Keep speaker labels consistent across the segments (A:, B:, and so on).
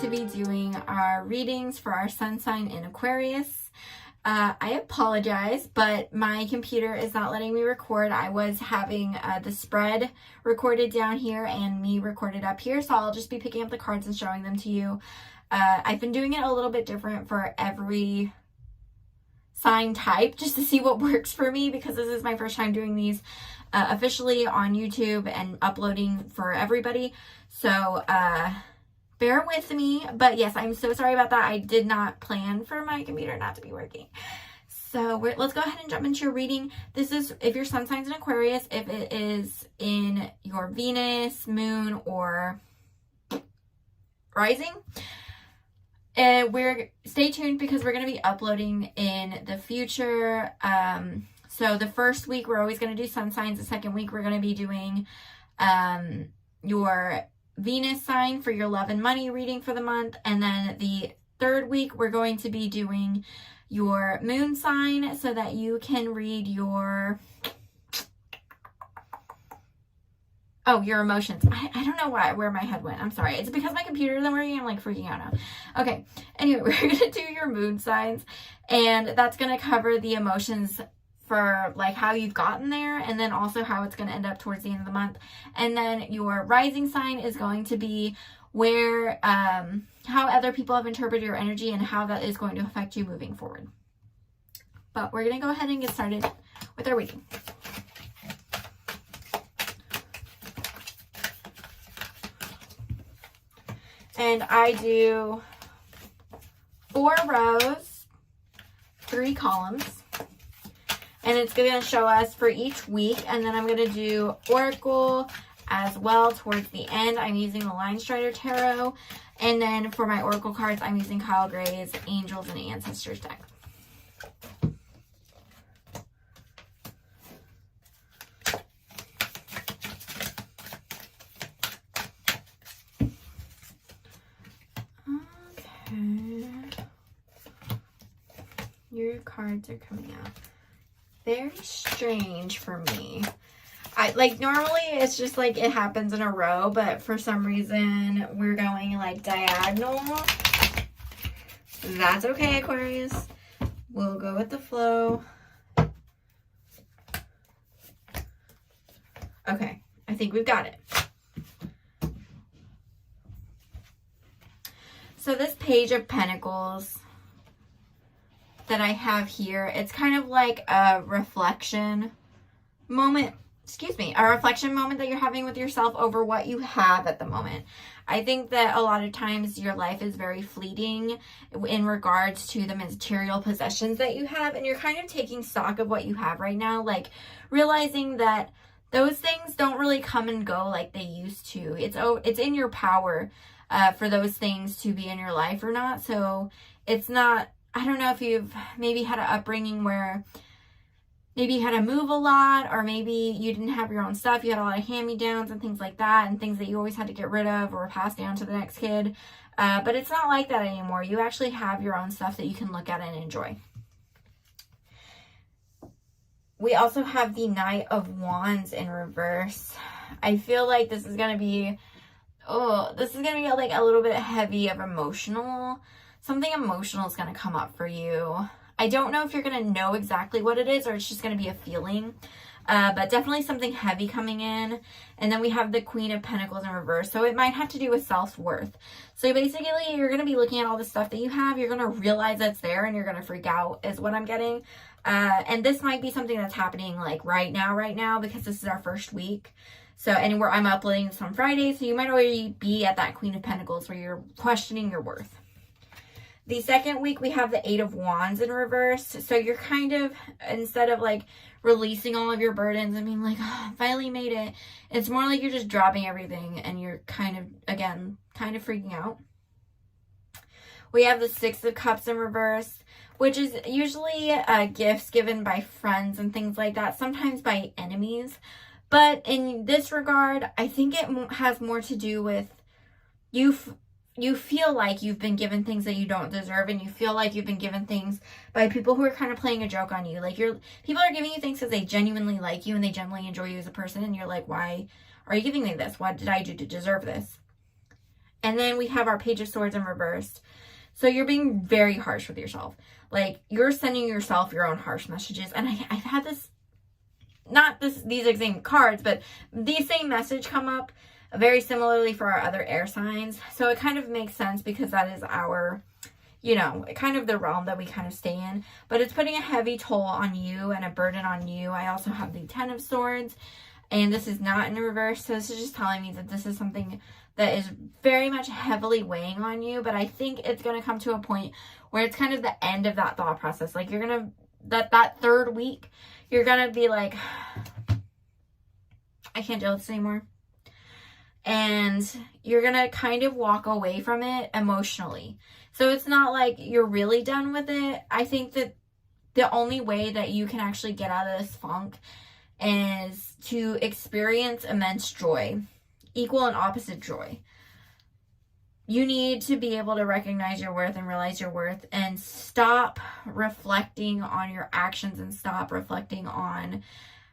A: to be doing our readings for our sun sign in Aquarius. I apologize, but my computer is not letting me record. I was having the spread recorded down here and me recorded up here, so I'll just be picking up the cards and showing them to you. I've been doing it a little bit different for every sign type just to see what works for me, because this is my first time doing these officially on YouTube and uploading for everybody. So bear with me, but yes, I'm so sorry about that. I did not plan for my computer not to be working. So let's go ahead and jump into your reading. This is if your sun sign's in Aquarius, if it is in your Venus, moon, or rising. Stay tuned because we're going to be uploading in the future. So the first week we're always going to do sun signs. The second week we're going to be doing your Venus sign for your love and money reading for the month. And then the third week we're going to be doing your moon sign so that you can read your emotions. I don't know where my head went. I'm sorry. It's because my computer isn't working. I'm like freaking out now. Okay. Anyway, we're going to do your moon signs, and that's going to cover the emotions for like how you've gotten there, and then also how it's going to end up towards the end of the month. And then your rising sign is going to be where how other people have interpreted your energy and how that is going to affect you moving forward. But we're going to go ahead and get started with our reading. And I do 4 rows, 3 columns. And it's going to show us for each week. And then I'm going to do Oracle as well towards the end. I'm using the Line Strider Tarot. And then for my Oracle cards, I'm using Kyle Gray's Angels and Ancestors deck. Okay. Your cards are coming out. Very strange for me. Normally it's just like it happens in a row, but for some reason we're going like diagonal. That's okay, Aquarius. We'll go with the flow. Okay, I think we've got it. So this Page of Pentacles that I have here, it's kind of like a reflection moment, a reflection moment that you're having with yourself over what you have at the moment. I think that a lot of times your life is very fleeting in regards to the material possessions that you have, and you're kind of taking stock of what you have right now, like realizing that those things don't really come and go like they used to. It's in your power for those things to be in your life or not. So it's not, I don't know if you've maybe had an upbringing where maybe you had to move a lot, or maybe you didn't have your own stuff. You had a lot of hand-me-downs and things like that, and things that you always had to get rid of or pass down to the next kid. But it's not like that anymore. You actually have your own stuff that you can look at and enjoy. We also have the Knight of Wands in reverse. I feel like this is going to be, like a little bit heavy of emotional. Something emotional is going to come up for you. I don't know if you're going to know exactly what it is, or it's just going to be a feeling. But definitely something heavy coming in. And then we have the Queen of Pentacles in reverse. So it might have to do with self-worth. So basically, you're going to be looking at all the stuff that you have. You're going to realize that's there, and you're going to freak out is what I'm getting. And this might be something that's happening like right now, because this is our first week. So, and I'm uploading this on Friday. So you might already be at that Queen of Pentacles where you're questioning your worth. The second week, we have the 8 of Wands in reverse. So you're kind of, instead of like releasing all of your burdens and being like, oh, I finally made it, it's more like you're just dropping everything and you're kind of freaking out. We have the 6 of Cups in reverse, which is usually gifts given by friends and things like that, sometimes by enemies. But in this regard, I think it has more to do with you feel like you've been given things that you don't deserve, and you feel like you've been given things by people who are kind of playing a joke on you. Like people are giving you things because they genuinely like you and they genuinely enjoy you as a person, and you're like, why are you giving me this? What did I do to deserve this? And then we have our Page of Swords in reversed. So you're being very harsh with yourself. Like, you're sending yourself your own harsh messages. And I've had this, not these exact cards, but the same message come up very similarly for our other air signs. So it kind of makes sense because that is our, you know, kind of the realm that we kind of stay in. But it's putting a heavy toll on you and a burden on you. I also have the Ten of Swords, and this is not in reverse. So this is just telling me that this is something that is very much heavily weighing on you. But I think it's going to come to a point where it's kind of the end of that thought process. Like, you're going to, that third week, you're going to be like, I can't deal with this anymore. And you're going to kind of walk away from it emotionally. So it's not like you're really done with it. I think that the only way that you can actually get out of this funk is to experience immense joy, equal and opposite joy. You need to be able to recognize your worth and realize your worth and stop reflecting on your actions and stop reflecting on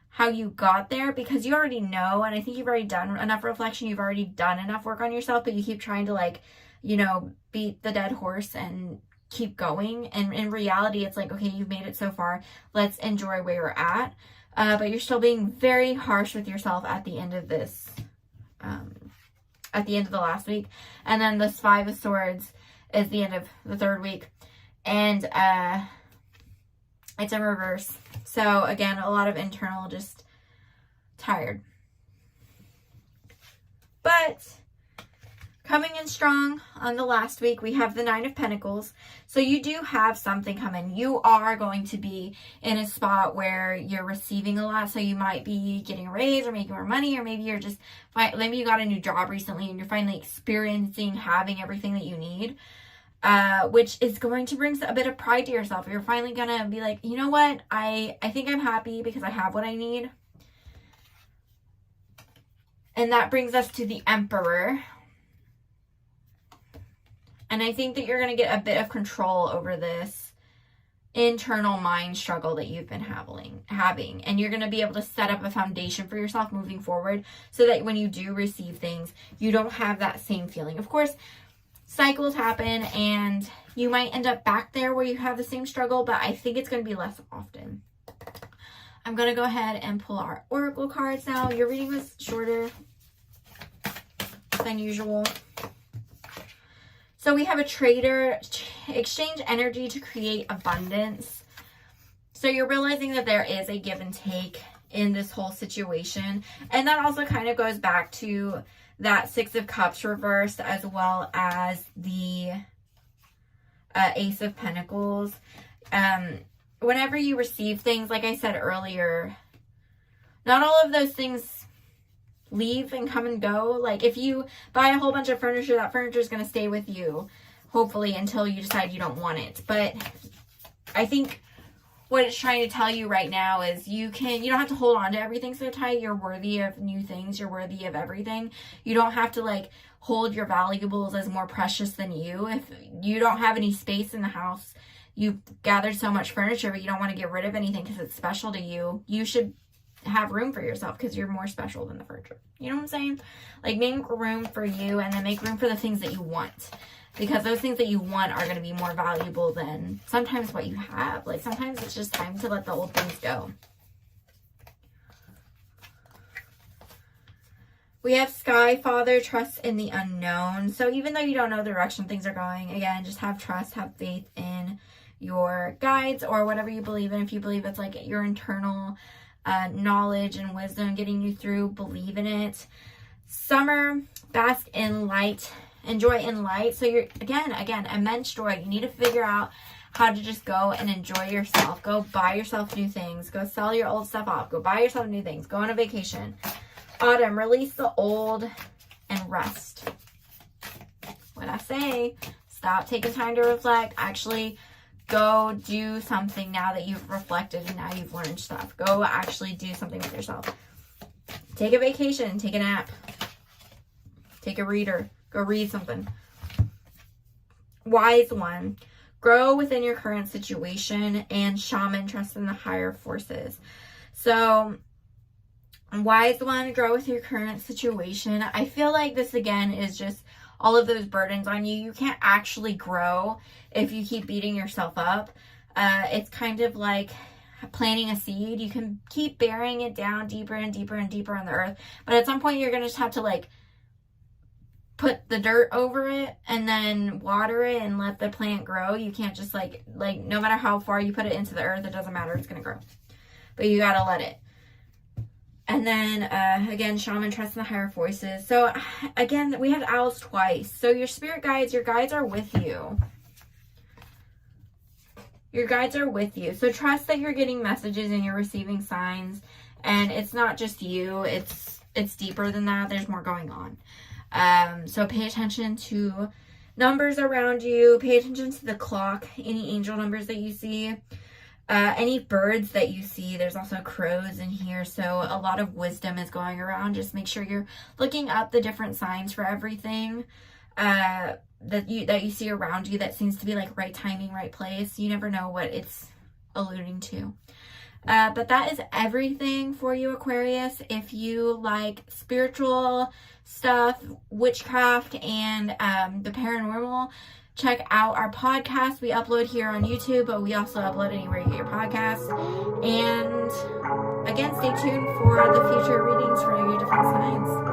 A: how you got there, because you already know, and I think you've already done enough reflection, you've already done enough work on yourself, but you keep trying to, like, you know, beat the dead horse and keep going. And in reality, it's like, okay, you've made it so far, let's enjoy where you're at. But you're still being very harsh with yourself at the end of this, at the end of the last week. And then this Five of Swords is the end of the third week. And it's in reverse. So again, a lot of internal, just tired. But coming in strong on the last week, we have the Nine of Pentacles. So you do have something coming. You are going to be in a spot where you're receiving a lot. So you might be getting a raise or making more money, or maybe you're just, maybe you got a new job recently and you're finally experiencing having everything that you need. Which is going to bring a bit of pride to yourself. You're finally going to be like, you know what? I think I'm happy because I have what I need. And that brings us to the Emperor. And I think that you're going to get a bit of control over this internal mind struggle that you've been having. And you're going to be able to set up a foundation for yourself moving forward so that when you do receive things, you don't have that same feeling. Of course, cycles happen and you might end up back there where you have the same struggle, but I think it's going to be less often. I'm going to go ahead and pull our oracle cards now. Your reading was shorter than usual. So we have a trader, exchange energy to create abundance. So you're realizing that there is a give and take in this whole situation. And that also kind of goes back to that Six of Cups reversed, as well as the Ace of Pentacles. Whenever you receive things, like I said earlier, not all of those things leave and come and go. Like, if you buy a whole bunch of furniture, that furniture is going to stay with you, hopefully, until you decide you don't want it. But I think what it's trying to tell you right now is you don't have to hold on to everything so tight. You're worthy of new things. You're worthy of everything. You don't have to, like, hold your valuables as more precious than you. If you don't have any space in the house, you've gathered so much furniture, but you don't want to get rid of anything because it's special to you, you should have room for yourself because you're more special than the furniture. You know what I'm saying? Like, make room for you and then make room for the things that you want. Because those things that you want are going to be more valuable than sometimes what you have. Like, sometimes it's just time to let the old things go. We have Sky Father, trust in the unknown. So even though you don't know the direction things are going, again, just have trust, have faith in your guides or whatever you believe in. If you believe it's like your internal knowledge and wisdom getting you through, believe in it. Summer, bask in light. Enjoy in light. So you're, again, immense joy. You need to figure out how to just go and enjoy yourself. Go buy yourself new things. Go sell your old stuff off. Go buy yourself new things. Go on a vacation. Autumn, release the old and rest. What I say, stop taking time to reflect. Actually, go do something now that you've reflected and now you've learned stuff. Go actually do something with yourself. Take a vacation. Take a nap. Take a reader. Go read something. Wise one, grow within your current situation. And shaman, trust in the higher forces. So, wise one, grow with your current situation. I feel like this again is just all of those burdens on you. You can't actually grow if you keep beating yourself up. It's kind of like planting a seed. You can keep burying it down deeper and deeper and deeper in the earth, but at some point you're going to just have to like put the dirt over it and then water it and let the plant grow. You can't just like no matter how far you put it into the earth, it doesn't matter, it's going to grow. But you got to let it. And then, again, shaman, trust in the higher voices. So, again, we had owls twice. So, your spirit guides, your guides are with you. Your guides are with you. So, trust that you're getting messages and you're receiving signs. And it's not just you. It's deeper than that. There's more going on. So, pay attention to numbers around you. Pay attention to the clock, any angel numbers that you see. Any birds that you see. There's also crows in here, so a lot of wisdom is going around. Just make sure you're looking up the different signs for everything that you see around you that seems to be like right timing, right place. You never know what it's alluding to. But that is everything for you, Aquarius. If you like spiritual stuff, witchcraft, and the paranormal, check out our podcast. We upload here on YouTube, but we also upload anywhere you get your podcasts. And again, stay tuned for the future readings for your different signs.